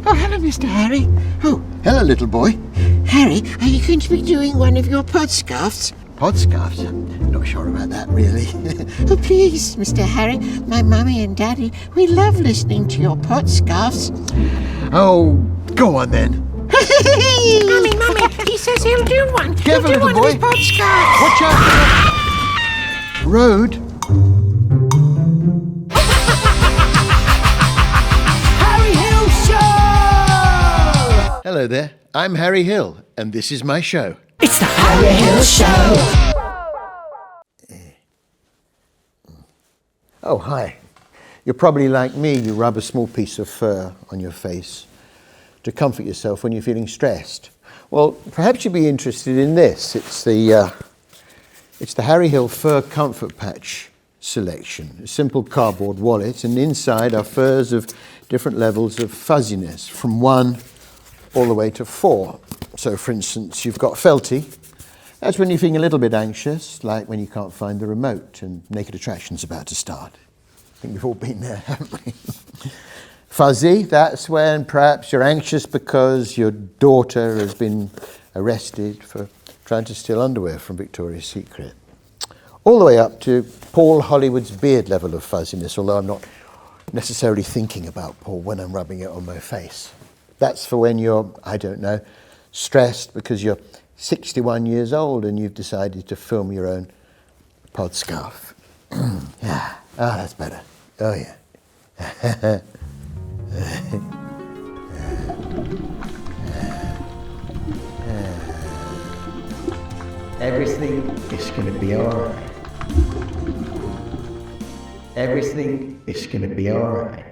Oh, hello, Mr. Harry. Oh, hello, little boy. Harry, are you going to be doing one of your podscarfs? Podscarfs? Not sure about that, really. Oh, please, Mr. Harry. My mummy and daddy, we love listening to your podscarfs. Oh, go on then. Mummy, he says he'll do one. Careful, he'll do little one of boy. his podscarfs. Watch out for the road. Harry Hill Show! Hello there, I'm Harry Hill, and this is my show. It's the Harry Hill Show. Oh, hi. You're probably like me, you rub a small piece of fur on your face to comfort yourself when you're feeling stressed. Well, perhaps you'd be interested in this. It's the Harry Hill Fur Comfort Patch selection. A simple cardboard wallet, and inside are furs of different levels of fuzziness, from 1 all the way to 4. So, for instance, you've got felty. That's when you're feeling a little bit anxious, like when you can't find the remote and Naked Attraction's about to start. I think we've all been there, haven't we? Fuzzy, that's when perhaps you're anxious because your daughter has been arrested for trying to steal underwear from Victoria's Secret. All the way up to Paul Hollywood's beard level of fuzziness, although I'm not necessarily thinking about Paul when I'm rubbing it on my face. That's for when you're, I don't know, stressed because you're 61 years old and you've decided to film your own podscarf. Yeah. Oh, that's better. Oh, yeah. Everything is going to be all right. Everything is going to be all right.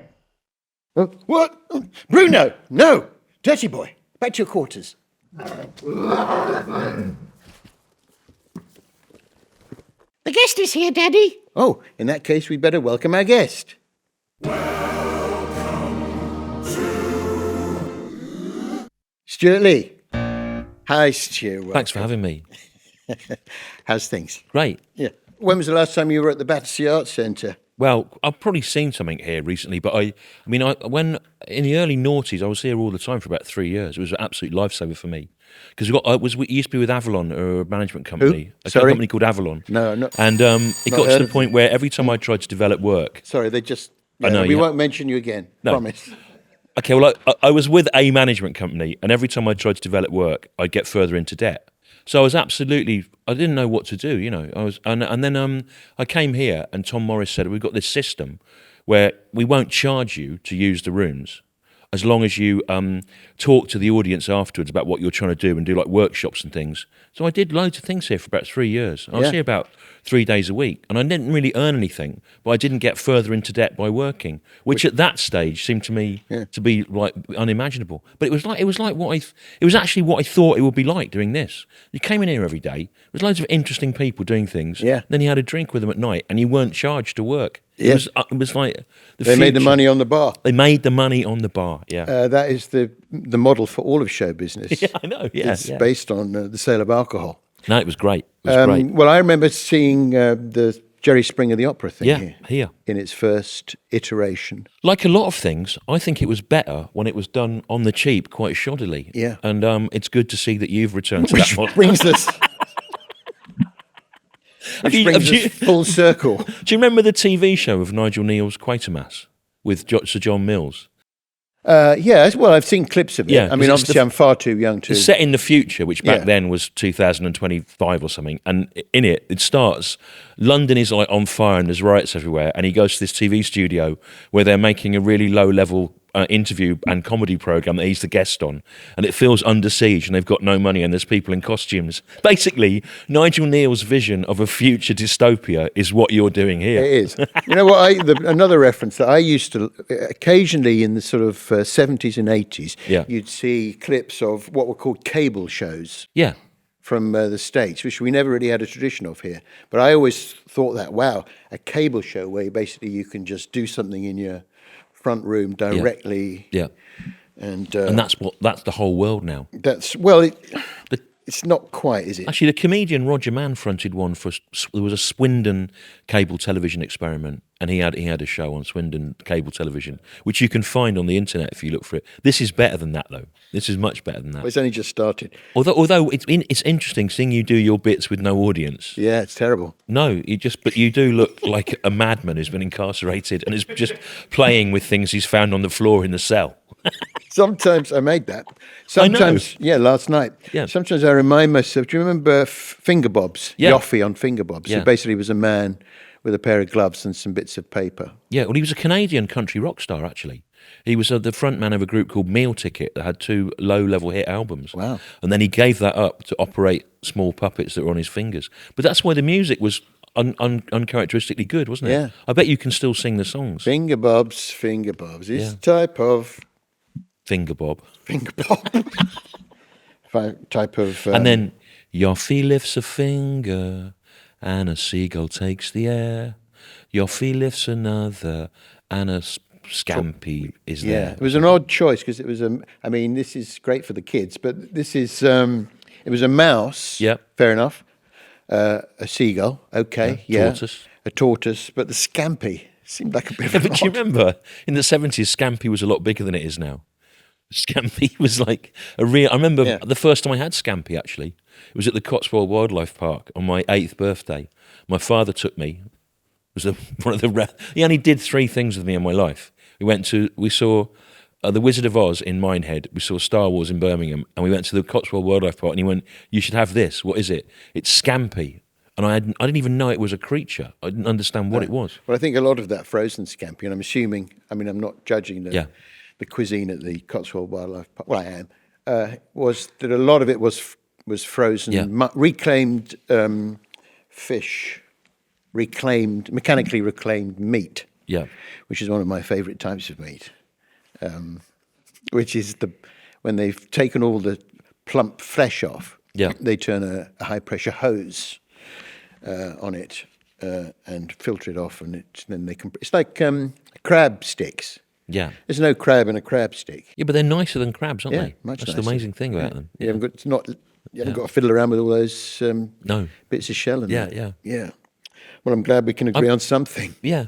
Oh, what? Bruno! No! Dirty boy! Back to your quarters. The guest is here, Daddy. Oh, in that case, we'd better welcome our guest. Stuart Lee. Hi, Stuart. Thanks for having me. How's things? Great. Yeah. When was the last time you were at the Battersea Arts Centre? Well, I've probably seen something here recently, but when in the early noughties, I was here all the time for about 3 years. It was an absolute lifesaver for me because we used to be with Avalon, a management company, a company called Avalon. No, not. And it got to the point where every time I tried to develop work, Sorry, they just. I know, we won't mention you again. No. Promise. okay, well, I was with a management company, and every time I tried to develop work, I'd get further into debt. So I didn't know what to do, you know. And then I came here, and Tom Morris said, we've got this system where we won't charge you to use the rooms as long as you talk to the audience afterwards about what you're trying to do and do like workshops and things. So I did loads of things here for about 3 years. I was here about 3 days a week, and I didn't really earn anything, but I didn't get further into debt by working, which at that stage seemed to me to be like unimaginable. But it was actually what I thought it would be like doing this. You came in here every day. There was loads of interesting people doing things. Yeah. Then you had a drink with them at night, and you weren't charged to work. Yeah. It was like They made the money on the bar. They made the money on the bar. Yeah. That is the model for all of show business. Yeah, I know. Yeah, It's based on the sale of alcohol. No, it was great. It was great. Well, I remember seeing the Jerry Springer the Opera thing here. in its first iteration. Like a lot of things, I think it was better when it was done on the cheap, quite shoddily. Yeah. And it's good to see that you've returned to that model. Brings us full circle. Do you remember the TV show of Nigel Neal's Quatermass with Sir John Mills? Yeah, well, I've seen clips of it. Yeah, I mean, obviously, I'm far too young to. It's set in the future, which back then was 2025 or something. And in it starts, London is like on fire and there's riots everywhere. And he goes to this TV studio where they're making a really low-level interview and comedy program that he's the guest on. And it feels under siege and they've got no money and there's people in costumes. Basically, Nigel Neal's vision of a future dystopia is what you're doing here. It is. You know what? Another reference that I used to occasionally in the sort of 70s and 80s, you'd see clips of what were called cable shows. Yeah. From the States, which we never really had a tradition of here. But I always thought that, wow, a cable show where basically you can just do something in your front room directly. Yeah. And that's the whole world now. That's, well... it's not quite, is it? Actually, the comedian Roger Mann fronted one for. There was a Swindon cable television experiment, and he had a show on Swindon cable television, which you can find on the internet if you look for it. This is better than that, though. This is much better than that. Well, it's only just started. Although it's interesting seeing you do your bits with no audience. Yeah, it's terrible. No, but you do look like a madman who's been incarcerated and is just playing with things he's found on the floor in the cell. Sometimes I made that. Sometimes, yeah, last night. Yeah. Sometimes I remind myself, do you remember Finger Bobs? Yeah. Yoffie on Finger Bobs. Yeah. Who basically was a man with a pair of gloves and some bits of paper. Yeah, well, he was a Canadian country rock star, actually. He was the front man of a group called Meal Ticket that had 2 low-level hit albums. Wow. And then he gave that up to operate small puppets that were on his fingers. But that's why the music was uncharacteristically good, wasn't it? Yeah. I bet you can still sing the songs. Finger Bobs. This type of Finger Bob. Finger Bob. type of... And then, Yoffie lifts a finger and a seagull takes the air. Yoffie lifts another and a scampi is yeah, there. it was an odd choice because it was I mean, this is great for the kids, but this is it was a mouse. Yep. Fair enough. A seagull. Okay. Yeah. Tortoise. A tortoise, but the scampi seemed like a bit Yeah, of an but do you odd- remember in the 70s, Scampi was a lot bigger than it is now. Scampi was like a real. I remember Yeah. the first time I had Scampi. Actually, it was at the Cotswold Wildlife Park on my 8th birthday. My father took me. It was one of the. He only did 3 things with me in my life. We saw the Wizard of Oz in Minehead. We saw Star Wars in Birmingham, and we went to the Cotswold Wildlife Park. And he went, "You should have this. What is it? It's Scampi." And I didn't even know it was a creature. I didn't understand what it was. Well, I think a lot of that frozen scampi, and I'm assuming. I mean, I'm not judging Yeah. the cuisine at the Cotswold Wildlife Park. Well, I am. Was that a lot of it was frozen, Yeah. reclaimed fish, mechanically reclaimed meat. Yeah. Which is one of my favourite types of meat, which is when they've taken all the plump flesh off, Yeah. they turn a high-pressure hose on it and filter it off, and then they it's like crab sticks. Yeah. There's no crab in a crab stick. Yeah, but they're nicer than crabs, aren't Yeah, they? much That's nicer. the amazing thing about them. You haven't got got to fiddle around with all those No. bits of shell. And Yeah, that. yeah. yeah. Well, I'm glad we can agree on something. Yeah.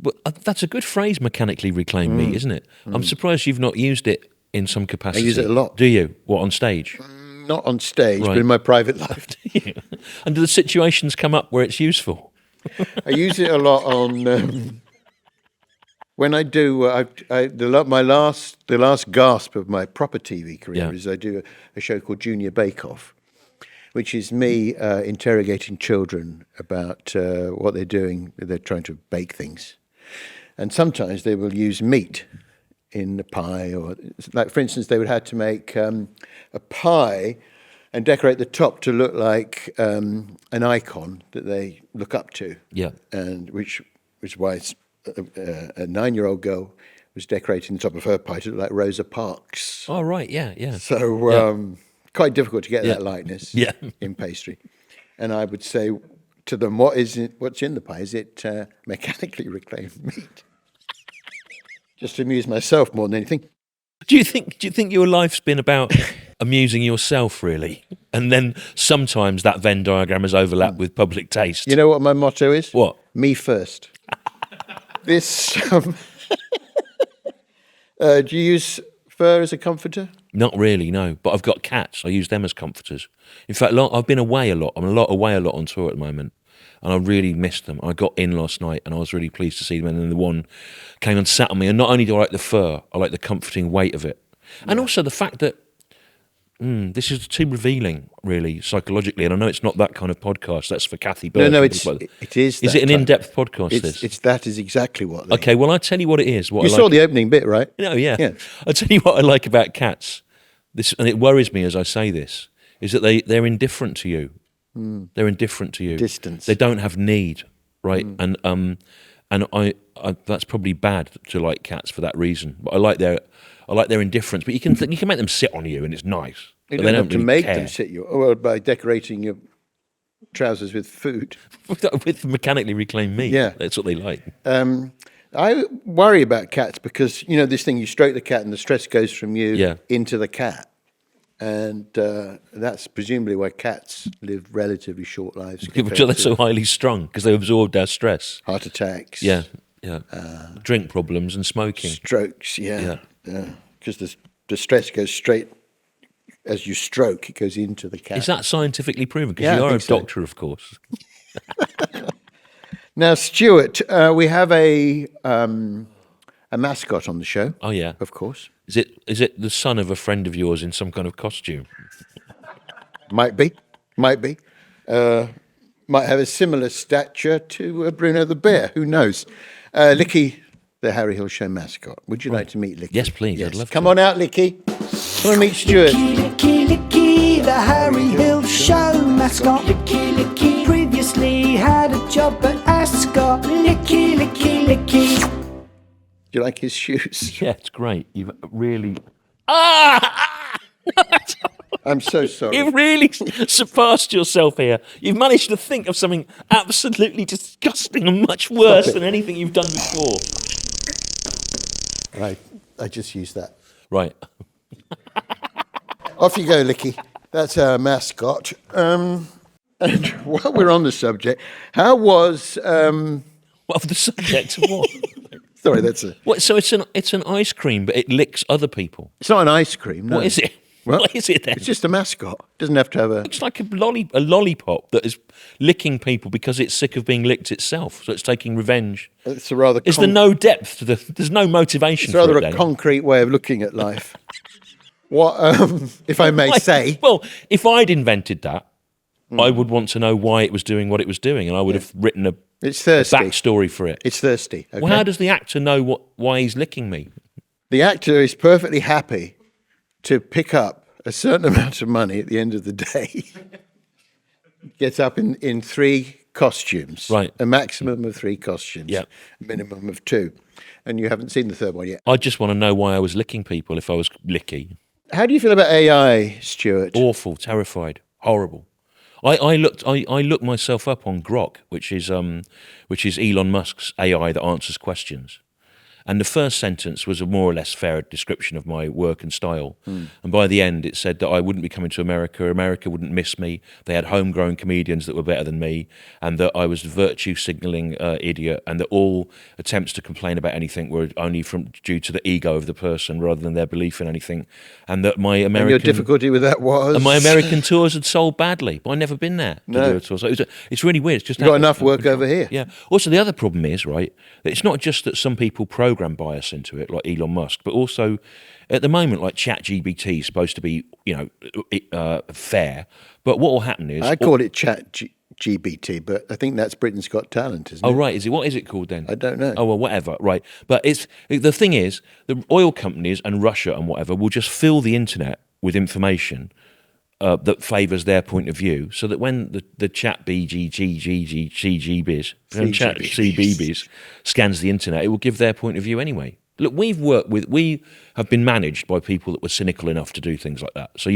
But that's a good phrase, mechanically reclaimed meat, isn't it? I'm surprised you've not used it in some capacity. use it a lot. Do you? What, on stage? Not on stage, Right. but in my private life. And do the situations come up where it's useful? I use it a lot on when I do. The last gasp of my proper TV career Yeah. is I do a show called Junior Bake Off, which is me interrogating children about what they're doing. They're trying to bake things, and sometimes they will use meat in the pie, or like, for instance, they would have to make a pie and decorate the top to look like an icon that they look up to. Yeah. And which is why a 9-year-old girl was decorating the top of her pie to look like Rosa Parks. Oh, right, yeah, yeah. So quite difficult to get Yeah. that likeness Yeah. in pastry. And I would say to them, what's in the pie? Is it mechanically reclaimed meat? Just to amuse myself more than anything. Do you think your life's been about amusing yourself, really? And then sometimes that Venn diagram has overlapped with public taste. You know what my motto is? What? Me first. This. Do you use fur as a comforter? Not really, no. But I've got cats. I use them as comforters. In fact, I've been away a lot. I'm away a lot on tour at the moment. And I really missed them. I got in last night and I was really pleased to see them. And then the one came and sat on me. And not only do I like the fur, I like the comforting weight of it. And also the fact that this is too revealing, really, psychologically. And I know it's not that kind of podcast. That's for Kathy Burke. No, and it people like that. is. Is that it an type- in-depth podcast, That is exactly what. Okay, well, I'll tell you what it is. What You I saw like. the opening bit, right? No, yeah. Yeah. I'll tell you what I like about cats. This, and it worries me as I say this, is that they're indifferent to you. They're indifferent to you. Distance. They don't have need, right? And I that's probably bad to like cats for that reason. But I like their indifference. But you can make them sit on you, and it's nice. You But don't they have don't to really make care. them sit you. Well, by decorating your trousers with food. With mechanically reclaimed meat. Yeah. That's what they like. I worry about cats because, this thing, you stroke the cat and the stress goes from you Yeah. into the cat. And that's presumably why cats live relatively short lives. Which compared are they to so highly strung because they absorbed our stress. heart attacks. Yeah. Drink problems and smoking. Strokes, because the stress goes straight, as you stroke, it goes into the cat. Is that scientifically proven? Because Yeah, you I are a think so. doctor, of course. Now, Stuart, we have a mascot on the show. Oh, yeah. Of course. Is it the son of a friend of yours in some kind of costume? Might be. Might have a similar stature to Bruno the bear. Who knows? Licky, the Harry Hill Show mascot. Would you like to meet Licky? Yes, please. I'd love Come to. on out, Licky. Come and meet Stuart. Licky, licky, the Harry Hill Show mascot. Licky, licky, previously had a job at Ascot. Licky, licky, licky. Do you like his shoes? Yeah, it's great. You've really... I'm so sorry. You've really surpassed yourself here. You've managed to think of something absolutely disgusting and much worse than anything you've done before. Right, I just used that. Right. Off you go, Licky. That's our mascot. And while we're on the subject, how was... Well, the subject of what? Sorry, that's a... What? So it's an ice cream, but it licks other people. It's not an ice cream, no. What is it? Well, What is it then? It's just a mascot. It doesn't have to have a... It's like a lollipop that is licking people because it's sick of being licked itself. So it's taking revenge. It's a rather... Is there no depth to the? There's no motivation It's for rather it. a then? concrete way of looking at life. What, if I may say... Well, if I'd invented that, I would want to know why it was doing what it was doing, and I would have written a It's thirsty. backstory for it. It's thirsty. Okay? Well, how does the actor know why he's licking me? The actor is perfectly happy to pick up a certain amount of money at the end of the day. Gets up in 3 costumes. Right. A maximum of 3 costumes. Yeah. A minimum of 2. And you haven't seen the third one yet. I just want to know why I was licking people if I was licky. How do you feel about AI, Stuart? Awful, terrified, horrible. I looked myself up on Grok, which is Elon Musk's AI that answers questions. And the first sentence was a more or less fair description of my work and style. And by the end, it said that I wouldn't be coming to America. America wouldn't miss me. They had homegrown comedians that were better than me, and that I was a virtue signalling idiot, and that all attempts to complain about anything were only due to the ego of the person rather than their belief in anything. And that my And American your difficulty with that was? and my American tours had sold badly, but I'd never been there to do a tour. So it's really weird. It's just You've got enough work over here. Yeah. Also, the other problem is, right, that it's not just that some people program bias into it, like Elon Musk, but also at the moment, like ChatGPT is supposed to be, fair. But what will happen is... I call it ChatGPT, but I think that's Britain's Got Talent, isn't it? Oh, right. What is it called then? I don't know. Oh, well, whatever. Right. But the thing is, the oil companies and Russia and whatever will just fill the internet with information that favours their point of view, so that when the chat CBBS scans the internet, it will give their point of view anyway. Look, we have been managed by people that were cynical enough to do things like that. So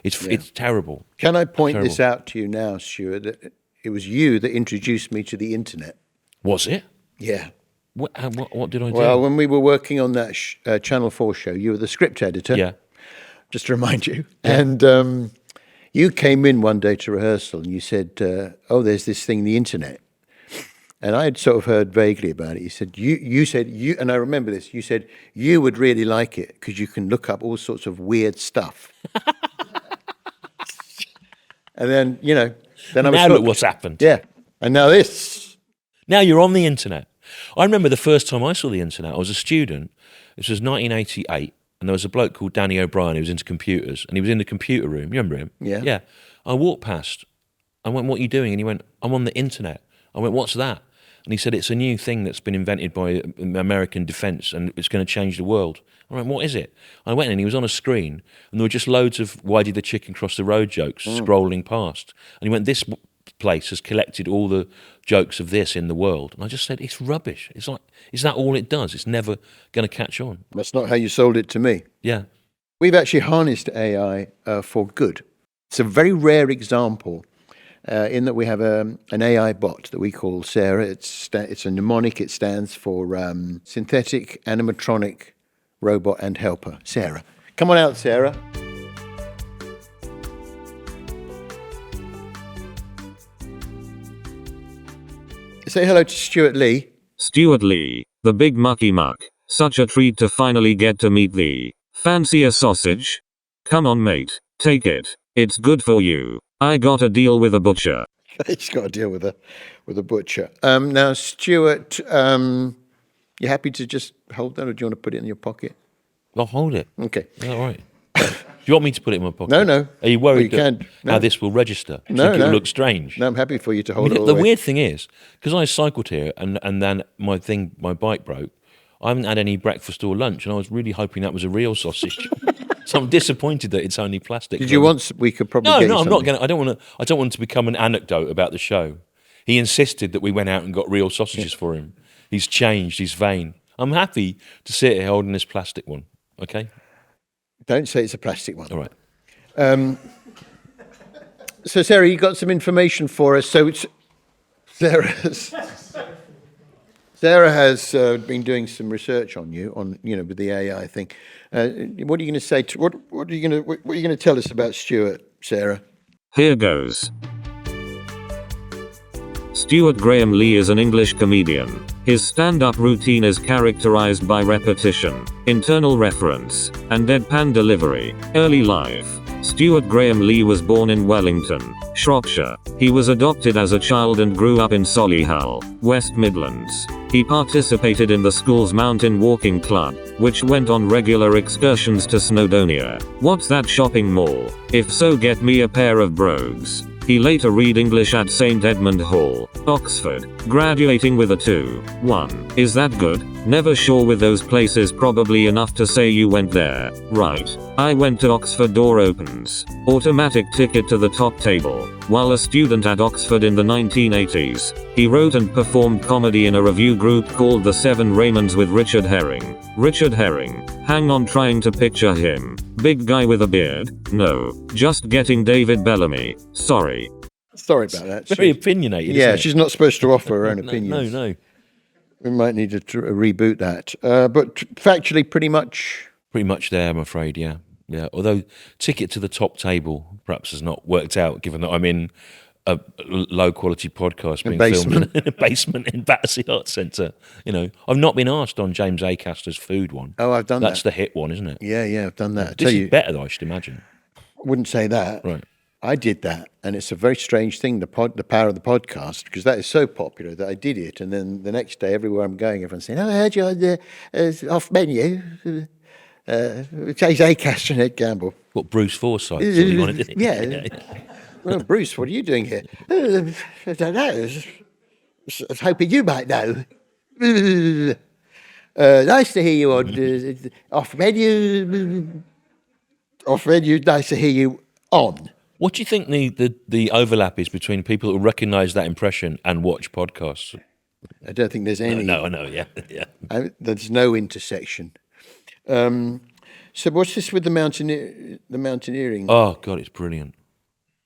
it's terrible. Can I point Terrible. this out to you now, Stuart? That it was you that introduced me to the internet. Was it? Yeah. What did I do? Well, when we were working on that Channel 4 show, you were the script editor. Yeah. Just to remind you. And you came in one day to rehearsal and you said, there's this thing, the internet. And I had sort of heard vaguely about it. You said, and I remember this, you said, you would really like it because you can look up all sorts of weird stuff. And then, then I was Now look hooked. what's happened. Yeah. And now this. Now you're on the internet. I remember the first time I saw the internet, I was a student. This was 1988. And there was a bloke called Danny O'Brien who was into computers, and he was in the computer room. You remember him? Yeah. Yeah. I walked past. I went, "What are you doing?" And he went, "I'm on the internet." I went, "What's that?" And he said, "It's a new thing that's been invented by American defence, and it's going to change the world." I went, "What is it?" I went in, and he was on a screen, and there were just loads of "Why did the chicken cross the road" jokes scrolling past. And he went, "This place has collected all the jokes of this in the world." And I just said, "It's rubbish. It's like, is that all it does? It's never going to catch on." That's not how you sold it to me. Yeah. We've actually harnessed AI for good. It's a very rare example in that we have an AI bot that we call Sarah. It's a mnemonic. It stands for Synthetic Animatronic Robot and Helper. Sarah. Come on out, Sarah. Say hello to Stuart Lee. Stuart Lee, the big mucky muck. Such a treat to finally get to meet thee. Fancy a sausage? Come on, mate. Take it. It's good for you. I got a deal with a butcher. He's got to deal with a butcher. Now, Stuart, you happy to just hold that, or do you want to put it in your pocket? I'll hold it. Okay. All right. Do you want me to put it in my pocket? No. Are you worried Well, you that can. No. how this will register? Do you No, think no. it'll look strange? No, I'm happy for you to hold I mean, it all the the way. weird thing is, because I cycled here and then my bike broke, I haven't had any breakfast or lunch, and I was really hoping that was a real sausage. So I'm disappointed that it's only plastic. Did you want? We could probably. No, get you I'm not something. going to. I don't want it to become an anecdote about the show. He insisted that we went out and got real sausages for him. He's changed. He's vain. I'm happy to sit here holding this plastic one. Okay. Don't say it's a plastic one. All right. So, Sarah, you got some information for us. So, Sarah has been doing some research on you, with the AI thing. What are you going to say? What are you going to tell us about Stuart, Sarah? Here goes. Stuart Graham Lee is an English comedian. His stand-up routine is characterized by repetition, internal reference, and deadpan delivery. Early life. Stuart Graham Lee was born in Wellington, Shropshire. He was adopted as a child and grew up in Solihull, West Midlands. He participated in the school's mountain walking club, which went on regular excursions to Snowdonia. What's that shopping mall? If so, get me a pair of brogues. He later read English at St Edmund Hall, Oxford, graduating with a 2:1. Is that good? Never sure with those places, probably enough to say you went there, right? I went to Oxford, door opens. Automatic ticket to the top table. While a student at Oxford in the 1980s, he wrote and performed comedy in a revue group called The Seven Raymonds with Richard Herring. Richard Herring. Hang on, trying to picture him. Big guy with a beard? No. Just getting David Bellamy. Sorry. Sorry about that. Very opinionated. Yeah, isn't it? she's not supposed to offer her own opinions. No. We might need to reboot that. But factually, pretty much. Pretty much there, I'm afraid. Yeah. Although ticket to the top table perhaps has not worked out, given that I'm in a low-quality podcast being filmed in a basement in Battersea Arts Centre. I've not been asked on James Acaster's food one. Oh, I've done that. That's the hit one, isn't it? Yeah, I've done that. This is better, I should imagine. I wouldn't say that. Right. I did that, and it's a very strange thing, the power of the podcast, because that is so popular that I did it, and then the next day, everywhere I'm going, everyone's saying, "Oh, I heard you on the off menu." James Acaster and Ed Gamble. What, Bruce Forsyth? That's what you wanted, didn't it? Yeah. Well, Bruce, what are you doing here? I don't know. I was hoping you might know. Nice to hear you on off menu. Off menu. Nice to hear you on. What do you think the overlap is between people who recognise that impression and watch podcasts? I don't think there's any. No, I know, yeah. There's no intersection. So what's this with the mountaineering? Oh God, it's brilliant.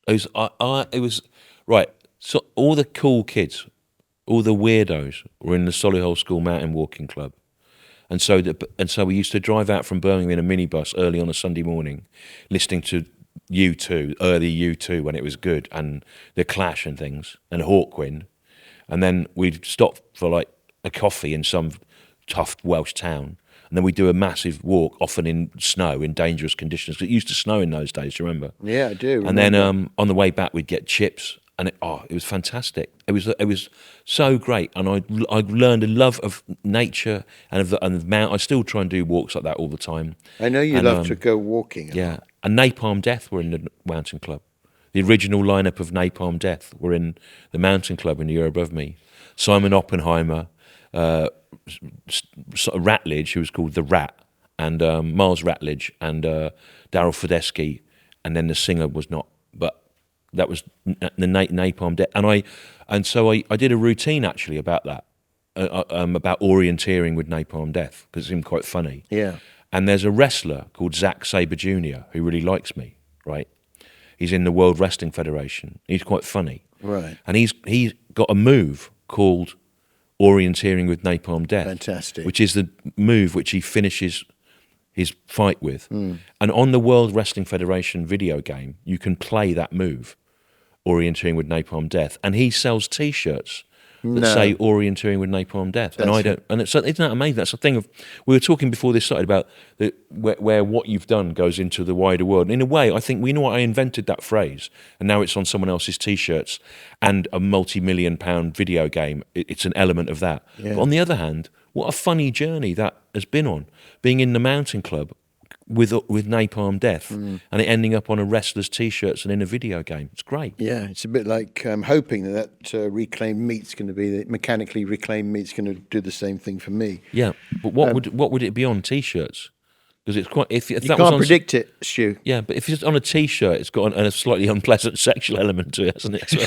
It was right. So all the cool kids, all the weirdos, were in the Solihull School Mountain Walking Club, and so we used to drive out from Birmingham in a minibus early on a Sunday morning, listening to U2, early U2 when it was good, and the Clash and things, and Hawkwind, and then we'd stop for like a coffee in some tough Welsh town. And then we do a massive walk, often in snow, in dangerous conditions. It used to snow in those days, do you remember? Yeah, I do. And then on the way back, we'd get chips, and it was fantastic. It was so great, and I learned a love of nature and of the mountain. I still try and do walks like that all the time. I know you love to go walking. Yeah, and Napalm Death were in the Mountain Club. The original lineup of Napalm Death were in the Mountain Club in the year above me. Simon Oppenheimer. Ratledge, who was called the Rat, and Miles Ratledge, and Daryl Fedeschi, and then the singer was not, but that was the Napalm Death, and so I did a routine actually about that, about orienteering with Napalm Death, because it seemed quite funny. Yeah. And there's a wrestler called Zack Sabre Jr. who really likes me, right? He's in the World Wrestling Federation. He's quite funny, right? And he's got a move called orienteering with Napalm Death. Fantastic. Which is the move which he finishes his fight with. And on the World Wrestling Federation video game, you can play that move, orienteering with Napalm Death. And he sells T-shirts that say orienteering with napalm death, and I don't. And isn't that amazing? That's the thing of we were talking before this started about where what you've done goes into the wider world. And in a way, I think I invented that phrase, and now it's on someone else's T-shirts and a multi-million-pound video game. It's an element of that. Yeah. But on the other hand, what a funny journey that has been on, being in the mountain club with napalm death and it ending up on a wrestler's T-shirts and in a video game. It's great. Yeah, it's a bit like hoping that reclaimed meat's going to be, mechanically reclaimed meat's going to do the same thing for me. Yeah, but what would it be on T-shirts? Because it's quite. If You that can't was on, predict it, Stu. Yeah, but if it's on a T-shirt, it's got a slightly unpleasant sexual element to it, hasn't it? So,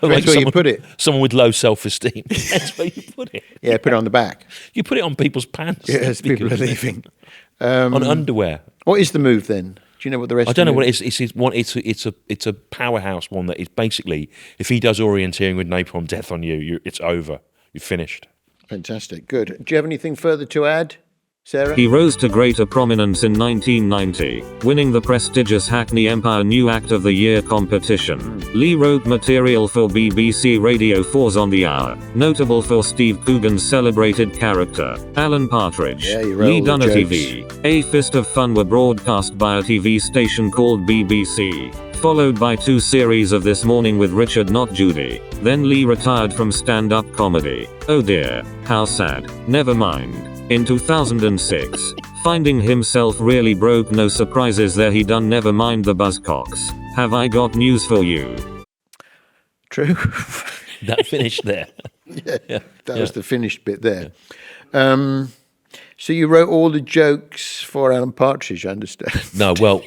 Depends where you put it. Someone with low self-esteem. That's where you put it. Yeah, put it on the back. You put it on people's pants. Yeah, as people are leaving. On underwear. What is the move then? Do you know what the rest? I don't know what it it is. It's a powerhouse one that is basically, if he does orienteering with napalm death on you, it's over. You're finished. Fantastic. Good. Do you have anything further to add, Sarah? He rose to greater prominence in 1990, winning the prestigious Hackney Empire New Act of the Year competition. Lee wrote material for BBC Radio 4's On the Hour, notable for Steve Coogan's celebrated character, Alan Partridge. Yeah, he wrote Lee all done the a jokes. TV. A Fist of Fun were broadcast by a TV station called BBC, followed by 2 series of This Morning with Richard Not Judy. Then Lee retired from stand-up comedy. Oh dear, how sad. Never mind. In 2006, finding himself really broke, no surprises there, he done Never Mind the Buzzcocks. Have I got news for you? True. That finished there. That was the finished bit there. So you wrote all the jokes for Alan Partridge, I understand. No, well,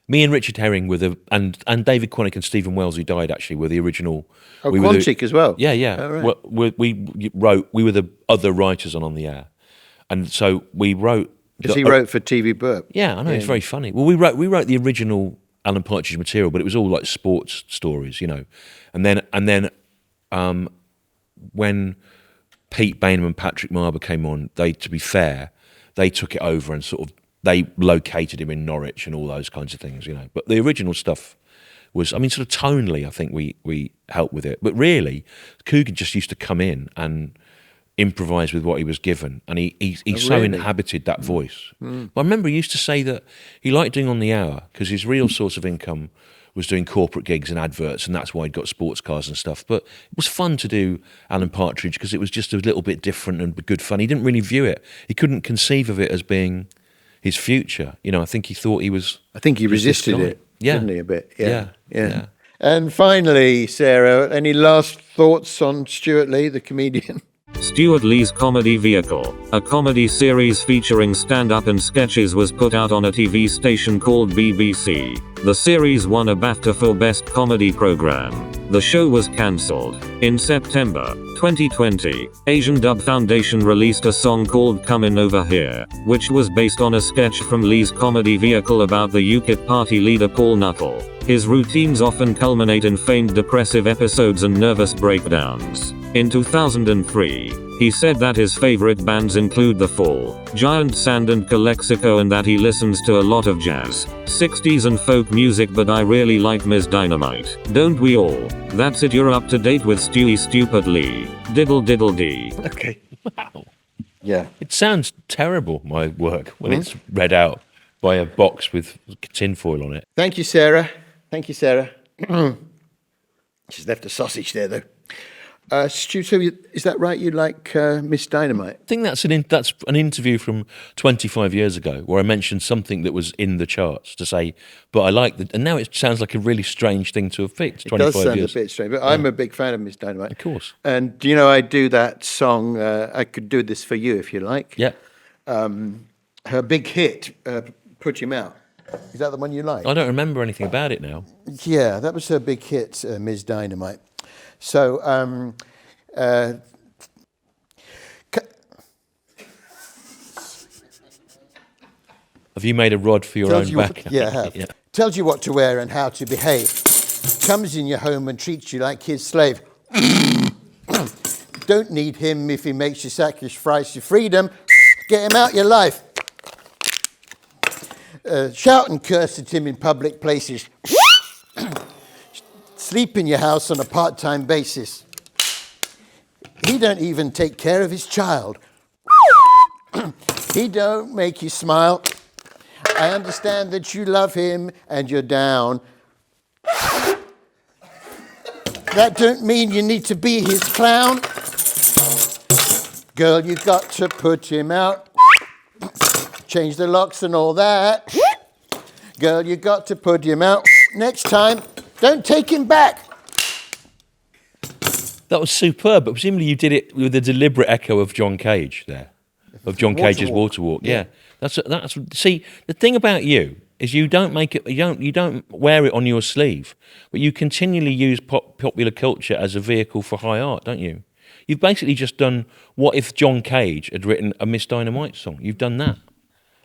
me and Richard Herring were and David Quantick and Stephen Wells, who died actually, were the original. Oh, we were Quantick as well? Yeah, yeah. Oh, right. Well, we were the other writers on The Air, and so we wrote. Because he wrote for TV Burp. Yeah, I know, it's very funny. Well, we wrote the original Alan Partridge material, but it was all like sports stories, you know, and then when Pete Bainham and Patrick Marber came on, to be fair, they took it over and sort of they located him in Norwich and all those kinds of things, you know. But the original stuff was, I mean, sort of tonally, I think we helped with it. But really, Coogan just used to come in and improvise with what he was given, and he so really? inhabited that voice. But I remember he used to say that he liked doing On the Hour because his real source of income was doing corporate gigs and adverts, and that's why he'd got sports cars and stuff. But it was fun to do Alan Partridge because it was just a little bit different and good fun. He didn't really view it. He couldn't conceive of it as being his future. You know, I think he thought he was... I think he just this resisted guy. it, Yeah. didn't he, a bit? Yeah. And finally, Sarah, any last thoughts on Stuart Lee, the comedian? Stuart Lee's comedy vehicle, a comedy series featuring stand-up and sketches, was put out on a TV station called BBC. The series won a BAFTA for Best Comedy Program. The show was cancelled. In September 2020, Asian Dub Foundation released a song called Comin' Over Here, which was based on a sketch from Lee's comedy vehicle about the UKIP party leader Paul Nuttall. His routines often culminate in feigned depressive episodes and nervous breakdowns. In 2003, he said that his favorite bands include The Fall, Giant Sand and Calexico, and that he listens to a lot of jazz, 60s and folk music, but I really like Ms. Dynamite. Don't we all? That's it, you're up to date with Stewart Lee. Diddle diddle dee. Okay. Wow. Yeah. It sounds terrible, my work, when it's read out by a box with tinfoil on it. Thank you, Sarah. Thank you, Sarah. She's left a sausage there, though. Stu, so is that right? You like Miss Dynamite? I think that's an interview from 25 years ago where I mentioned something that was in the charts to say, but I like that. And now it sounds like a really strange thing to have picked. It 25 does sound years. a bit strange, but I'm a big fan of Miss Dynamite. Of course. And do you know, I do that song, I could do this for you if you like. Yeah. Her big hit, Put Him Out. Is that the one you like? I don't remember anything about it now. Yeah, that was her big hit, Ms. Dynamite. So, have you made a rod for your own back? Yeah, I have. Yeah. Tells you what to wear and how to behave. Comes in your home and treats you like his slave. Don't need him if he makes you sacrifice your freedom. Get him out your life. Shout and curse at him in public places. Sleep in your house on a part-time basis. don't even take care of his child. He don't make you smile. I understand that you love him and you're down. That don't mean you need to be his clown. Girl, you got to put him out. Change the locks and all that. Girl, you got to put him out. Next time, don't take him back. That was superb, but presumably you did it with a deliberate echo of John Cage there, of John Cage's Water Walk. Yeah, that's. See, the thing about you is you don't make it. You don't wear it on your sleeve, but you continually use popular culture as a vehicle for high art, don't you? You've basically just done what if John Cage had written a Miss Dynamite song. You've done that,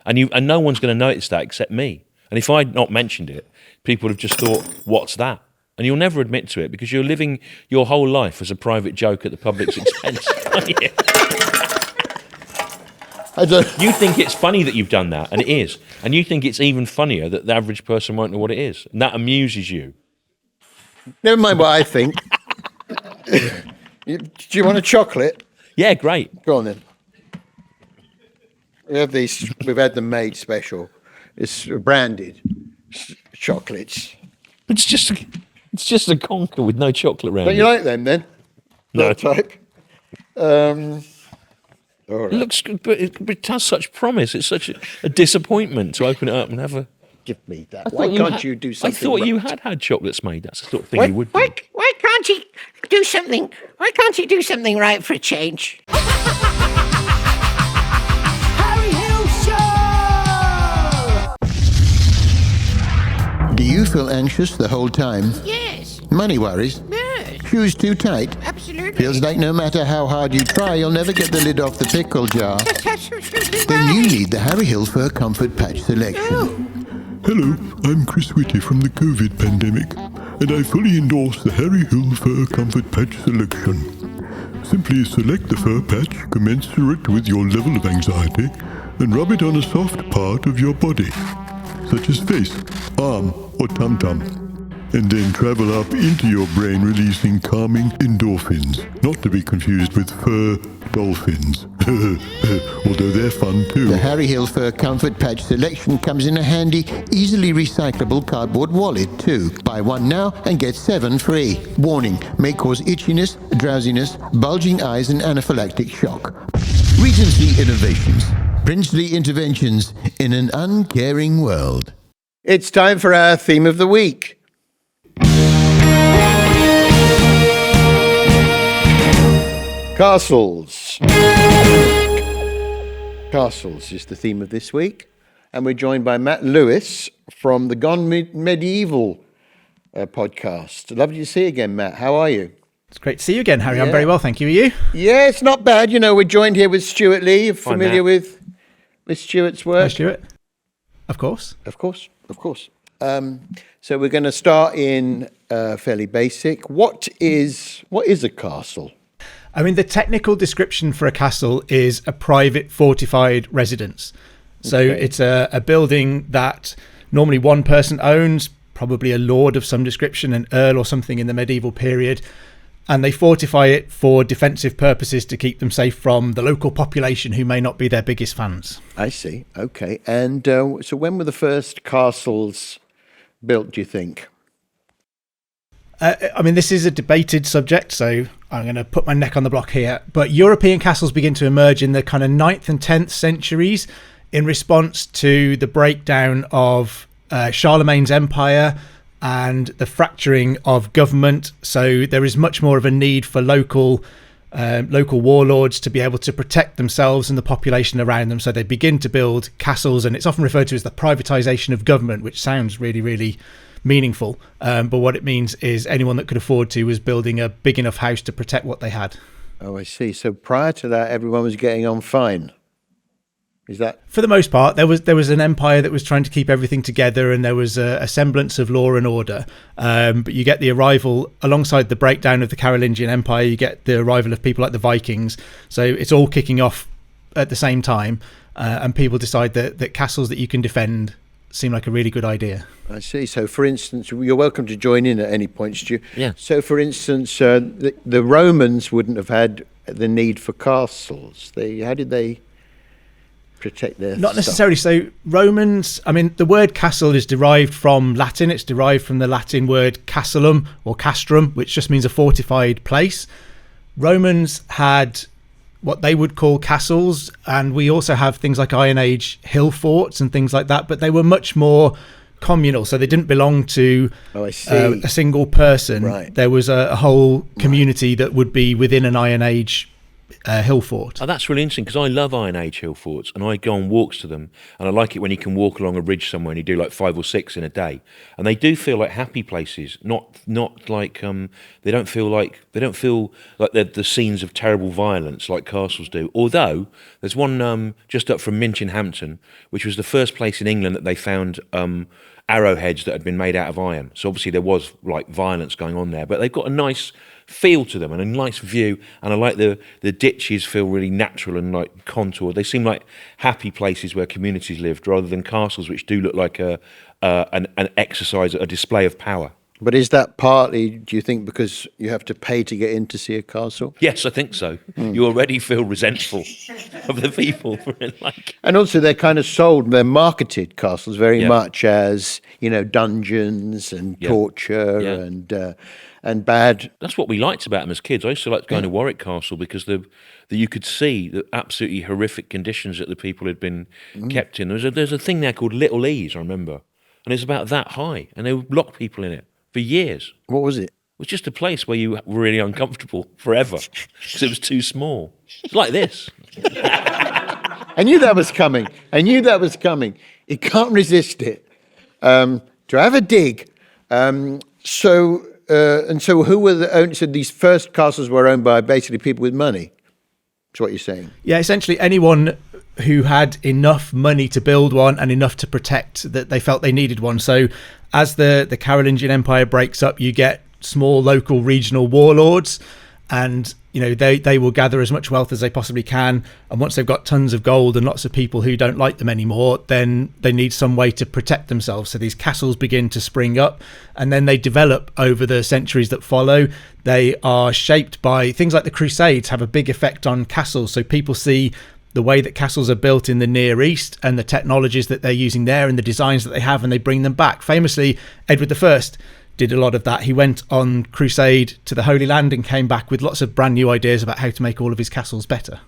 and no one's going to notice that except me. And if I'd not mentioned it, people would have just thought, "What's that?" And you'll never admit to it because you're living your whole life as a private joke at the public's expense. You think it's funny that you've done that, and it is. And you think it's even funnier that the average person won't know what it is. And that amuses you. Never mind what I think. Do you want a chocolate? Yeah, great. Go on then. We have these. We've had them made special. It's branded chocolates. It's just a conker with no chocolate around Don't it. you like them then? No. That type. All right. It looks good, but it has such promise. It's such a disappointment to open it up and have a... Give me that. Why can't you do something? I thought you had chocolates made. That's the sort of thing you would do. Why can't he do something? Why can't he do something right for a change? Harry Hill Show! Do you feel anxious the whole time? Yes. Money worries? Yes. Shoes too tight? Absolutely. Feels like no matter how hard you try, you'll never get the lid off the pickle jar. That's absolutely Then you right. need the Harry Hill Fur Comfort Patch Selection. Hello, I'm Chris Whitty from the COVID pandemic, and I fully endorse the Harry Hill Fur Comfort Patch Selection. Simply select the fur patch commensurate with your level of anxiety and rub it on a soft part of your body, such as face, arm, or tum-tum, and then travel up into your brain releasing calming endorphins, not to be confused with fur dolphins, although they're fun too. The Harry Hill Fur Comfort Patch Selection comes in a handy, easily recyclable cardboard wallet too. Buy one now and get 7 free. Warning, may cause itchiness, drowsiness, bulging eyes and anaphylactic shock. Regency Innovations. Princely interventions in an uncaring world. It's time for our theme of the week. Castles. Castles is the theme of this week. And we're joined by Matt Lewis from the Gone Medieval podcast. Lovely to see you again, Matt. How are you? It's great to see you again, Harry. I'm Yeah. very well, thank you. Are you? Yeah, it's not bad. You know, we're joined here with Stuart Lee. You're Fine, familiar Matt. with Stuart's work? Hi, Stuart. Of course. Of course, of course. So we're going to start in fairly basic. What is a castle? I mean, the technical description for a castle is a private fortified residence. So it's a building that normally one person owns, probably a lord of some description, an earl or something in the medieval period. And they fortify it for defensive purposes to keep them safe from the local population who may not be their biggest fans. I see. Okay. And so when were the first castles built, do you think? I mean, this is a debated subject, so I'm going to put my neck on the block here. But European castles begin to emerge in the kind of 9th and 10th centuries in response to the breakdown of Charlemagne's empire and the fracturing of government. So there is much more of a need for local warlords to be able to protect themselves and the population around them. So they begin to build castles, and it's often referred to as the privatization of government, which sounds really, really meaningful. But what it means is anyone that could afford to was building a big enough house to protect what they had. Oh, I see. So prior to that, everyone was getting on fine. Is that? For the most part, there was an empire that was trying to keep everything together, and there was a semblance of law and order. But you get the arrival, alongside the breakdown of the Carolingian Empire, you get the arrival of people like the Vikings. So it's all kicking off at the same time, and people decide that castles that you can defend seem like a really good idea. I see. So, for instance, you're welcome to join in at any point, Stu. Yeah. So, for instance, the Romans wouldn't have had the need for castles? How did they protect their Not stuff? necessarily. So Romans, I mean, the word castle is derived from Latin. It's derived from the Latin word castellum or castrum, which just means a fortified place. Romans had what they would call castles, and we also have things like Iron Age hill forts and things like that, but they were much more communal, so they didn't belong to I see. a single person. Right. There was a whole community that would be within an Iron Age hill fort. Oh, that's really interesting, because I love Iron Age hill forts, and I go on walks to them, and I like it when you can walk along a ridge somewhere and you do like 5 or 6 in a day, and they do feel like happy places, not like they don't feel like they're the scenes of terrible violence like castles do. Although there's one just up from Minchinhampton, which was the first place in England that they found arrowheads that had been made out of iron. So obviously there was like violence going on there, but they've got a nice feel to them and a nice view, and I like the ditches feel really natural and like contoured. They seem like happy places where communities lived, rather than castles which do look like an exercise, a display of power. But is that partly, do you think, because you have to pay to get in to see a castle? Yes, I think so. You already feel resentful of the people. And also they're kind of sold, they're marketed castles very much as, dungeons and torture and bad. That's what we liked about them as kids. I used to like going to Warwick Castle because you could see the absolutely horrific conditions that the people had been kept in. There's a thing there called Little Ease, I remember, and it's about that high, and they would lock people in it for years. What was it? It was just a place where you were really uncomfortable forever because it was too small. It's like this. I knew that was coming. You can't resist it. To have a dig. So who were the owners? So these first castles were owned by basically people with money. That's what you're saying. Yeah, essentially anyone who had enough money to build one and enough to protect that they felt they needed one. So as the Carolingian Empire breaks up, you get small local regional warlords, and they will gather as much wealth as they possibly can, and once they've got tons of gold and lots of people who don't like them anymore, then they need some way to protect themselves. So these castles begin to spring up, and then they develop over the centuries that follow. They are shaped by things like the Crusades, have a big effect on castles. So people see the way that castles are built in the Near East and the technologies that they're using there and the designs that they have, and they bring them back. Famously, Edward I did a lot of that. He went on crusade to the Holy Land and came back with lots of brand new ideas about how to make all of his castles better.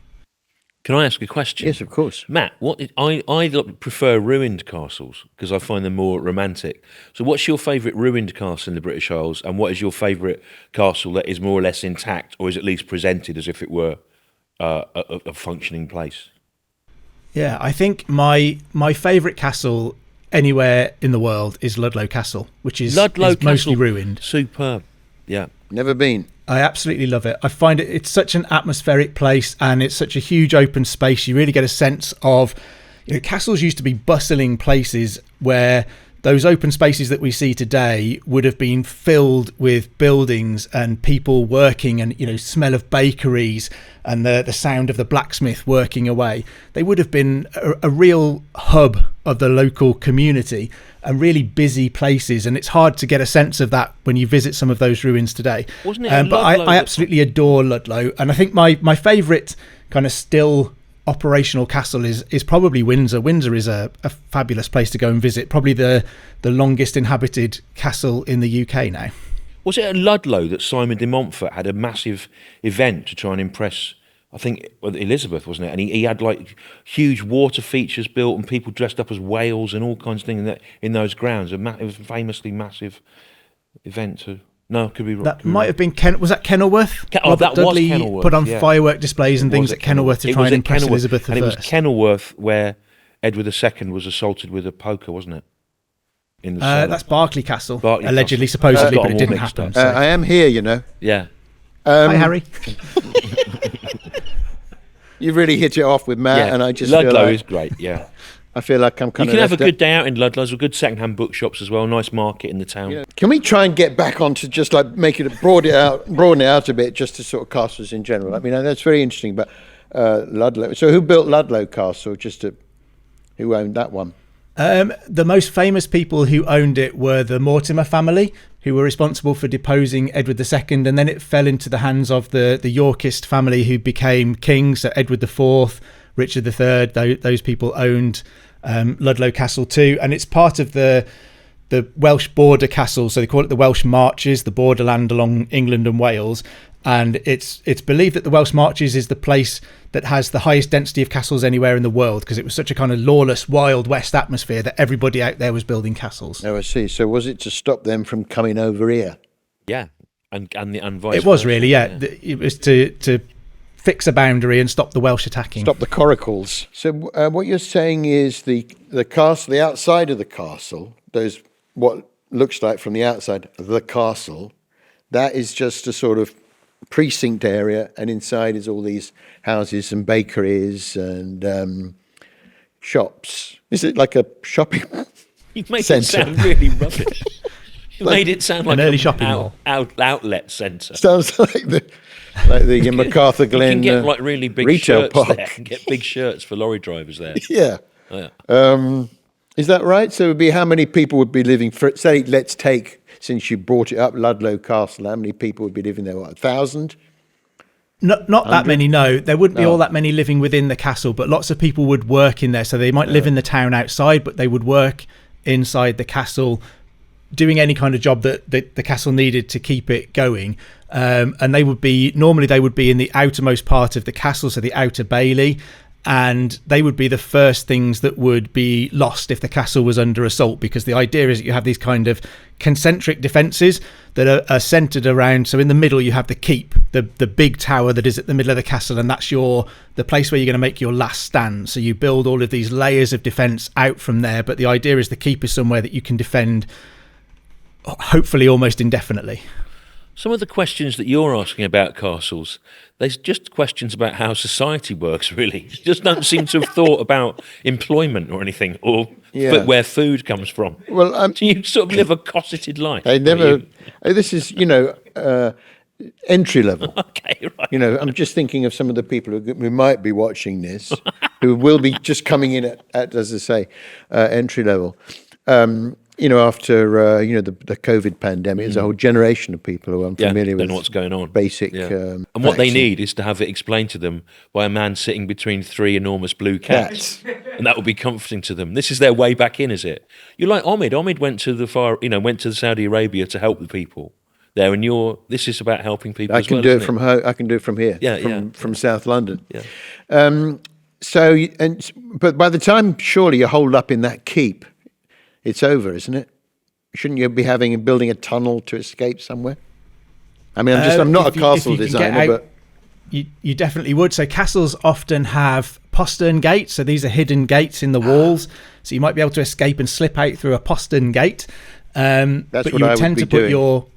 Can I ask a question? Yes, of course. Matt, I prefer ruined castles because I find them more romantic. So what's your favourite ruined castle in the British Isles, and what is your favourite castle that is more or less intact, or is at least presented as if it were a functioning place? Yeah, I think my favourite castle anywhere in the world is Ludlow Castle, which is mostly ruined. Superb. Yeah. Never been. I absolutely love it. I find it's such an atmospheric place, and it's such a huge open space. You really get a sense of, castles used to be bustling places where those open spaces that we see today would have been filled with buildings and people working, and smell of bakeries and the sound of the blacksmith working away. They would have been a real hub of the local community and really busy places, and it's hard to get a sense of that when you visit some of those ruins today. Wasn't it? But I absolutely adore Ludlow, and I think my favourite kind of still operational castle is probably Windsor. Windsor is a fabulous place to go and visit, probably the longest inhabited castle in the UK now. Was it at Ludlow that Simon de Montfort had a massive event to try and impress, I think, Elizabeth, wasn't it? And he had like huge water features built and people dressed up as whales and all kinds of things in those grounds. It was a famously massive event to... No, could be wrong. That might have been was that Kenilworth? Robert Dudley was Kenilworth, put on firework displays and things at Kenilworth to try and impress Elizabeth I. And it was Kenilworth where Edward II was assaulted with a poker, wasn't it? That's Berkeley Castle, Berkeley allegedly, Castle. supposedly, but it didn't happen. So. I am here, Yeah. Hi, Harry. You've really hit it off with Matt, and I just Ludlow feel like, is great, yeah. I feel like I'm kind You of... can have a good day out in Ludlow. There's a good second-hand bookshops as well, nice market in the town. Yeah. Can we try and get back onto just like broaden it out a bit, just to sort of castles in general? I mean, that's very interesting, but Ludlow. So who built Ludlow Castle? Who owned that one? The most famous people who owned it were the Mortimer family, who were responsible for deposing Edward II, and then it fell into the hands of the Yorkist family who became kings. So Edward IV, Richard III, those people owned Ludlow Castle too, and it's part of the Welsh border castle, so they call it the Welsh Marches, the borderland along England and Wales. And it's believed that the Welsh Marches is the place that has the highest density of castles anywhere in the world, because it was such a kind of lawless, Wild West atmosphere that everybody out there was building castles. Oh, I see. So was it to stop them from coming over here? Yeah, and vice It was versa, really, yeah. It was to fix a boundary and stop the Welsh attacking. Stop the coracles. So what you're saying is the castle, the outside of the castle, those what looks like from the outside the castle, that is just a sort of precinct area, and inside is all these houses and bakeries and shops. Is it like a shopping You made centre? it sound really rubbish. You made it sound like an early an shopping mall. outlet centre. Sounds like the MacArthur You Glen can get like really big retail shirts park. there. And get big shirts for lorry drivers there. Yeah. Yeah. Is that right? So it would be how many people would be living for, say, let's take, since you brought it up, Ludlow Castle, how many people would be living there? What, 1,000? Not that many, no. There wouldn't be all that many living within the castle, but lots of people would work in there. So they might live in the town outside, but they would work inside the castle, doing any kind of job that the castle needed to keep it going. And they would be in the outermost part of the castle, so the outer bailey, and they would be the first things that would be lost if the castle was under assault, because the idea is that you have these kind of concentric defences that are centred around. So in the middle you have the keep, the big tower that is at the middle of the castle, and that's the place where you're going to make your last stand. So you build all of these layers of defence out from there, but the idea is the keep is somewhere that you can defend hopefully almost indefinitely. Some of the questions that you're asking about castles, they're just questions about how society works, really. You just don't seem to have thought about employment or anything, or but where food comes from. Well, Do you sort of live a cosseted life? I never. This is, entry level. Okay, right. I'm just thinking of some of the people who might be watching this, who will be just coming in at as I say, entry level. After the COVID pandemic, there's a whole generation of people who are unfamiliar with what's going on. Basic, and what they facts. need is to have it explained to them by a man sitting between three enormous blue cats, and that will be comforting to them. This is their way back in, is it? You're like Omid. Omid went to Saudi Arabia to help the people there, and this is about helping people. I can do it from home. I can do it from here. From South London. Yeah. But by the time surely you're holed up in that keep, it's over, isn't it? Shouldn't you be building a tunnel to escape somewhere? I mean, I'm not a castle designer, but you definitely would. So castles often have postern gates. So these are hidden gates in the walls. So you might be able to escape and slip out through a postern gate. That's but what you I tend would to be put doing. your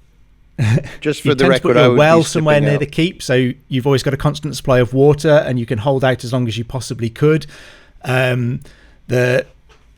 Just for you the tend to record, put I your would well be somewhere slipping near out. the keep, so you've always got a constant supply of water, and you can hold out as long as you possibly could.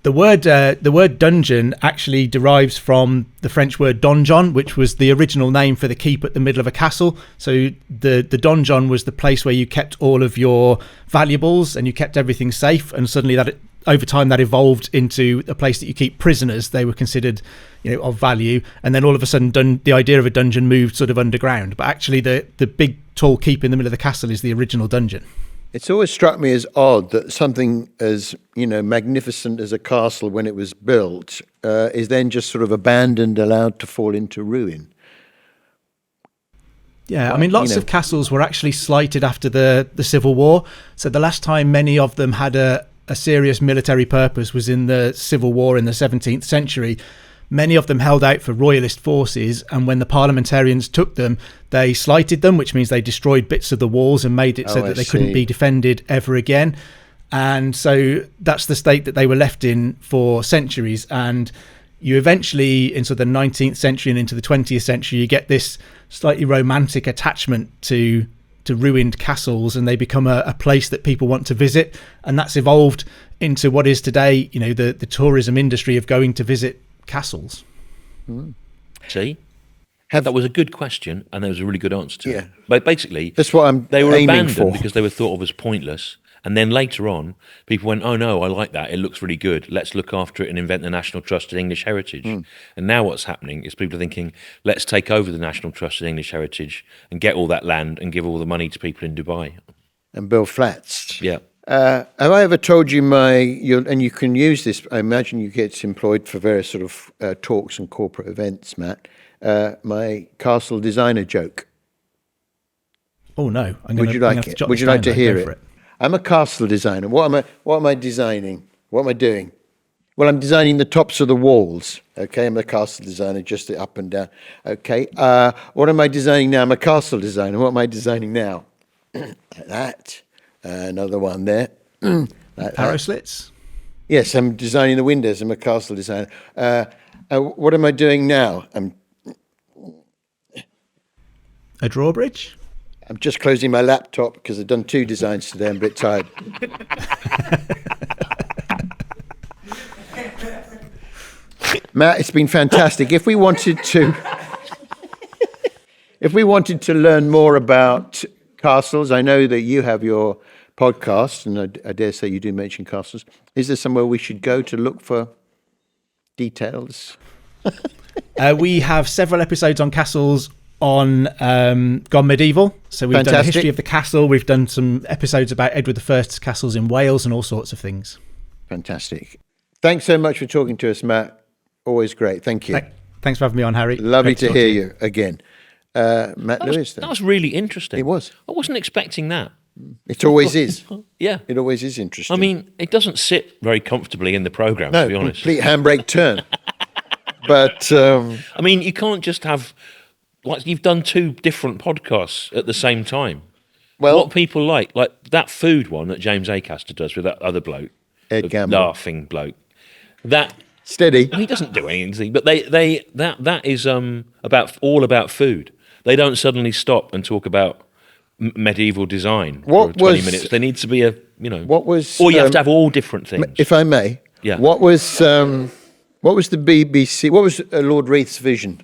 The word dungeon actually derives from the French word donjon, which was the original name for the keep at the middle of a castle. So the donjon was the place where you kept all of your valuables and you kept everything safe. And suddenly over time that evolved into a place that you keep prisoners. They were considered, of value. And then all of a sudden the idea of a dungeon moved sort of underground. But actually the big tall keep in the middle of the castle is the original dungeon. It's always struck me as odd that something as magnificent as a castle when it was built is then just sort of abandoned, allowed to fall into ruin. Yeah, I mean, lots of castles were actually slighted after the Civil War. So the last time many of them had a serious military purpose was in the Civil War in the 17th century. Many of them held out for royalist forces, and when the parliamentarians took them, they slighted them, which means they destroyed bits of the walls and made it so that they couldn't be defended ever again. And so that's the state that they were left in for centuries. And you eventually, in sort of the 19th century and into the 20th century, you get this slightly romantic attachment to ruined castles, and they become a place that people want to visit. And that's evolved into what is today, the tourism industry of going to visit castles. See, that was a good question, and there was a really good answer to it. Yeah. But basically, That's what they were aiming abandoned for. because they were thought of as pointless, And then later on, people went, oh no, I like that. It looks really good. Let's look after it and invent the National Trust in English Heritage. And now what's happening is people are thinking, let's take over the National Trust in English Heritage and get all that land and give all the money to people in Dubai. And build flats. Yeah. Have I ever told you and you can use this, I imagine you get employed for various sort of talks and corporate events, Matt, my castle designer joke. Oh no! Would you like it? Would you like to hear it? I'm a castle designer. What am I designing? What am I doing? Well, I'm designing the tops of the walls. Okay, I'm a castle designer, just the up and down. Okay, what am I designing now? I'm a castle designer. What am I designing now? Like that. Another one there. Like Arrow slits. Yes, I'm designing the windows. I'm a castle designer. What am I doing now? A drawbridge. I'm just closing my laptop because I've done 2 designs today. I'm a bit tired. Matt, it's been fantastic. If we wanted to learn more about castles, I know that you have your podcast, and I dare say you do mention castles. Is there somewhere we should go to look for details? We have several episodes on castles on Gone Medieval. So we've done a history of the castle. We've done some episodes about Edward I's castles in Wales and all sorts of things. Fantastic. Thanks so much for talking to us, Matt. Always great. Thank you. Thanks for having me on, Harry. Lovely to hear you again. Matt Lewis. That was really interesting. It was. I wasn't expecting that. It always is. Yeah. It always is interesting. I mean, it doesn't sit very comfortably in the programme, to be honest. Complete handbrake turn. But I mean, you can't just have, like, you've done 2 different podcasts at the same time. Well, what people like that food one that James Acaster does with that other bloke, Ed the Gamble. laughing bloke, that Steady. he doesn't do anything, but that is about food. They don't suddenly stop and talk about medieval desigine for 20 minutes. There needs to be What was? or you have to have all different things. If I may. Yeah. What was the BBC? What was Lord Reith's vision?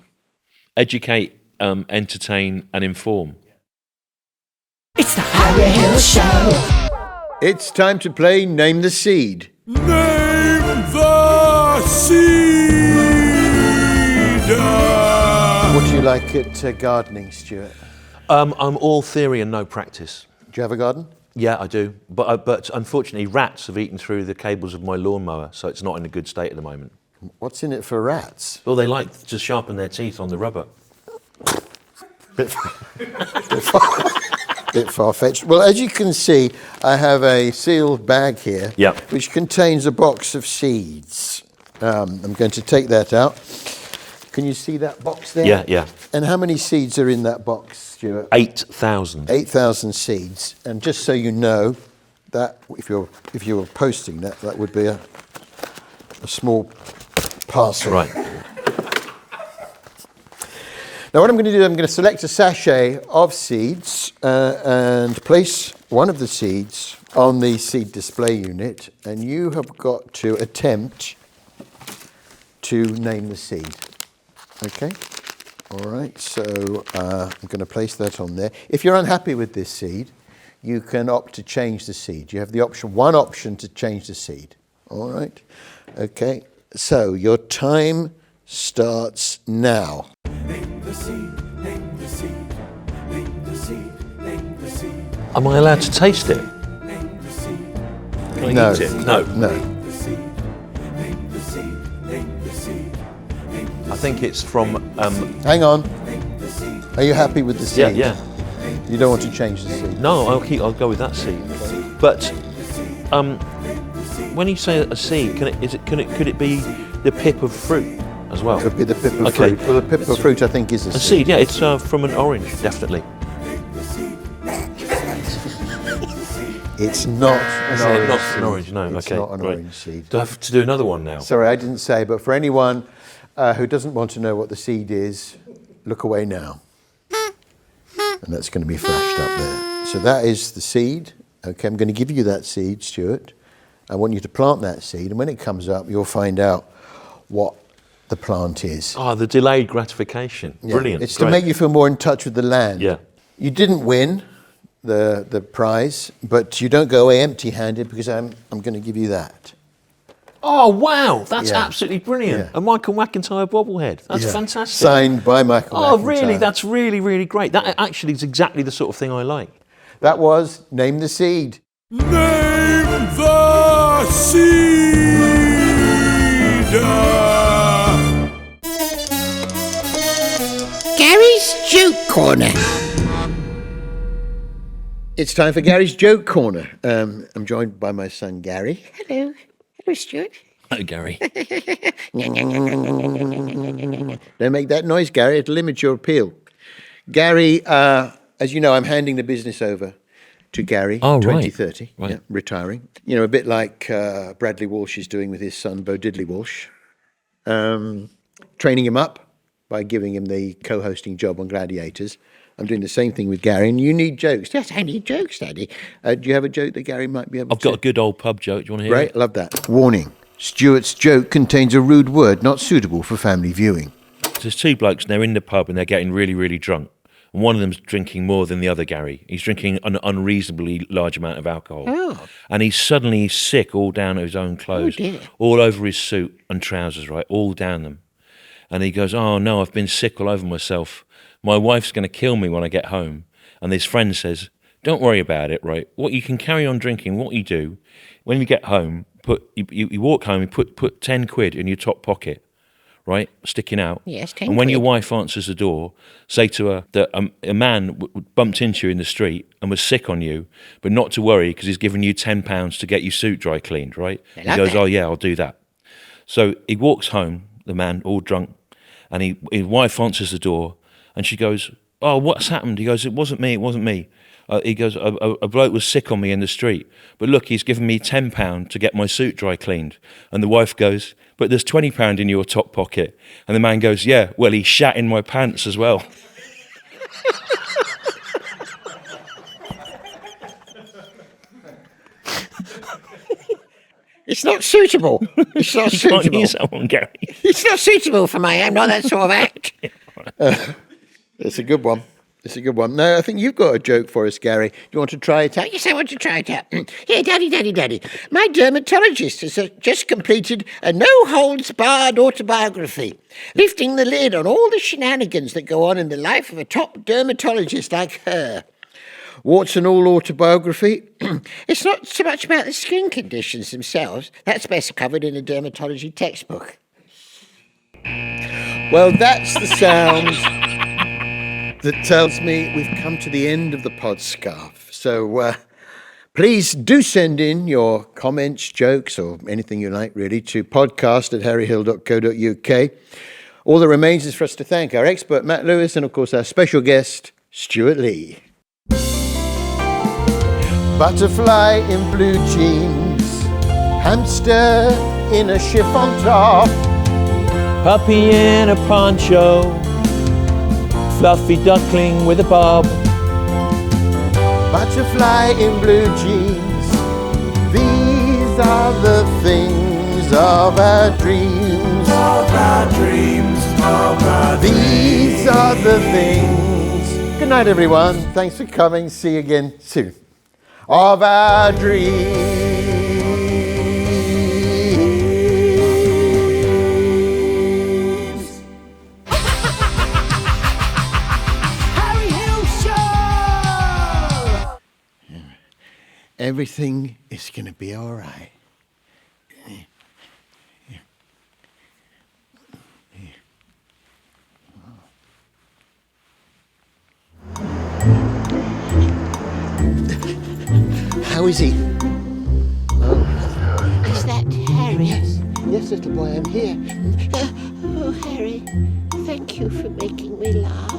Educate, entertain, and inform. It's the Harry Hill Show. It's time to play Name the Seed. Name the seed! What do you like at gardening, Stuart? I'm all theory and no practice. Do you have a garden? Yeah, I do. But unfortunately, rats have eaten through the cables of my lawnmower, so it's not in a good state at the moment. What's in it for rats? Well, they like to sharpen their teeth on the rubber. Bit far-fetched. Well, as you can see, I have a sealed bag here, Yep. which contains a box of seeds. I'm going to take that out. Can you see that box there? Yeah, yeah. And how many seeds are in that box, Stuart? 8,000. 8,000 seeds. And just so you know, that if you were posting that, that would be a small parcel. Right. Now what I'm going to do, I'm going to select a sachet of seeds and place one of the seeds on the seed display unit, and you have got to attempt to name the seed. Okay? All right, so I'm going to place that on there. If you're unhappy with this seed, you can opt to change the seed. You have the one option to change the seed. All right? Okay, so your time starts now. Am I allowed to taste it? Can I No, eat it? No. no. I think it's from. Hang on. Are you happy with the seed? Yeah. You don't want to change the seed? No, I'll go with that seed. But when you say a seed, could it be the pip of fruit as well? Could be the pip of Okay. fruit. Well, the pip of fruit, I think, is a A seed, yeah. It's from an orange, definitely. It's not an Is it orange not seed. an orange? No, It's okay. not an right. orange seed. Do I have to do another one now? Sorry, I didn't say, but for anyone who doesn't want to know what the seed is, look away now. And that's going to be flashed up there. So that is the seed. Okay, I'm going to give you that seed, Stuart. I want you to plant that seed, and when it comes up, you'll find out what the plant is. Oh, the delayed gratification. Yeah, Brilliant. It's to Great. make you feel more in touch with the land. Yeah. You didn't win, the prize, but you don't go away empty-handed because I'm going to give you that. Oh, wow. That's Yeah. absolutely brilliant. Yeah. A Michael McIntyre bobblehead. That's Yeah. fantastic. Signed by Michael Oh, McIntyre. really? That's really, really great. That actually is exactly the sort of thing I like. That was Name the Seed. Name the seed. Gary's Joke Corner. It's time for Gary's Joke Corner. I'm joined by my son Gary. Hello. Hello, Stuart. Oh, Gary. Don't make that noise, Gary. It'll limit your appeal. Gary, as you know, I'm handing the business over to Gary, Oh, right. 2030, Right. yeah, retiring. You know, a bit like Bradley Walsh is doing with his son, Bo Diddley Walsh. Training him up by giving him the co-hosting job on Gladiators. I'm doing the same thing with Gary, and you need jokes. Yes, I need jokes, Daddy. Do you have a joke that Gary might be able I've to... got a good old pub joke. Do you want to hear Right, it? love that. Warning. Stuart's joke contains a rude word not suitable for family viewing. There's two blokes, and they're in the pub, and they're getting really, really drunk. And one of them's drinking more than the other, Gary. He's drinking an unreasonably large amount of alcohol. Oh. And he's suddenly sick all down his own clothes. Oh, dear. All over his suit and trousers, right? All down them. And he goes, oh, no, I've been sick all over myself. My wife's going to kill me when I get home. And his friend says, don't worry about it, right? What you can carry on drinking, what you do, when you get home, you walk home, you put 10 quid in your top pocket, right? Sticking out. Yes, 10 And when quid. your wife answers the door, say to her that a man bumped into you in the street and was sick on you, but not to worry because he's given you £10 to get your suit dry cleaned, right? I He like goes, that. oh yeah, I'll do that. So he walks home, the man, all drunk, and his wife answers the door, and she goes, oh, what's happened? He goes, it wasn't me. He goes, a bloke was sick on me in the street, but look, he's given me £10 to get my suit dry cleaned. And the wife goes, but there's £20 in your top pocket. And the man goes, yeah, well, he shat in my pants as well. It's not suitable. It's not You can't suitable. use that one, Gary. It's not suitable for my... I'm not that sort of act. It's a good one. It's a good one. No, I think you've got a joke for us, Gary. Do you want to try it out? Yes, I want to try it out. Here, Daddy. My dermatologist has just completed a no-holds-barred autobiography, lifting the lid on all the shenanigans that go on in the life of a top dermatologist like her. Warts and all autobiography. It's not so much about the skin conditions themselves. That's best covered in a dermatology textbook. Well, that's the sound that tells me we've come to the end of the podscarf. So please do send in your comments, jokes, or anything you like, really, to podcast@harryhill.co.uk. All that remains is for us to thank our expert, Matt Lewis, and, of course, our special guest, Stuart Lee. Butterfly in blue jeans, hamster in a chiffon top, Puppy in a poncho, fluffy duckling with a bob. butterfly in blue jeans. These are the things of our dreams. These are the things. Good night, everyone. Thanks for coming. See you again soon. Of our dreams. Harry Hill Show! Everything is going to be all right. How is he? Is that Harry? Yes, little boy, I'm here. Oh, Harry, thank you for making me laugh.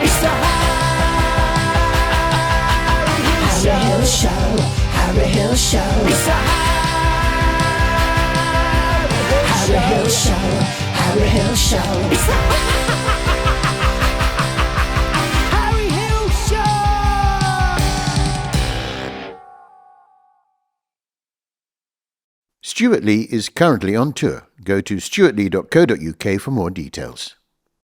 It's the Harry Hill Show. Harry Hill Show. It's the Harry Hill Show. Harry Hill Show. It's the Harry Hill Show. Stuart Lee is currently on tour. Go to stuartlee.co.uk for more details.